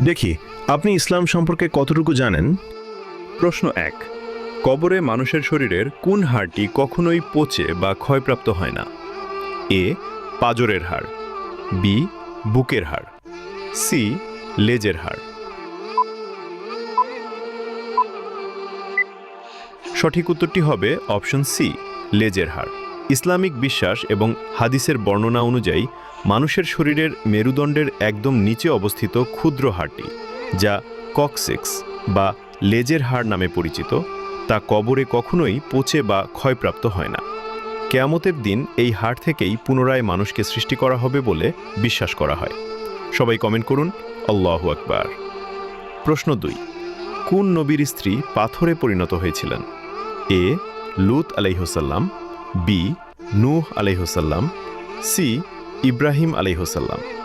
দেখি আপনি ইসলাম সম্পর্কে কতটুকু জানেন। প্রশ্ন ১। কবরে মানুষের শরীরের কোন হাড়টি কখনোই পচে বা ক্ষয়প্রাপ্ত হয় না? এ পাঁজরের হাড়, বি বুকের হাড়, সি লেজের হাড়। সঠিক উত্তরটি হবে অপশন সি লেজের হাড়। ইসলামিক বিশ্বাস এবং হাদিসের বর্ণনা অনুযায়ী মানুষের শরীরের মেরুদণ্ডের একদম নিচে অবস্থিত ক্ষুদ্র হাড়টি, যা ককসিক্স বা লেজের হাড় নামে পরিচিত, তা কবরে কখনোই পচে বা ক্ষয়প্রাপ্ত হয় না। কেয়ামতের দিন এই হাড় থেকেই পুনরায় মানুষকে সৃষ্টি করা হবে বলে বিশ্বাস করা হয়। সবাই কমেন্ট করুন আল্লাহু আকবার। প্রশ্ন ২। কোন নবীর স্ত্রী পাথরে পরিণত হয়েছিলেন? এ লূত আলাইহিসসালাম, বি নূহ আলাইহিসসালাম, সি ইব্রাহিম আলাইহিসসালাম।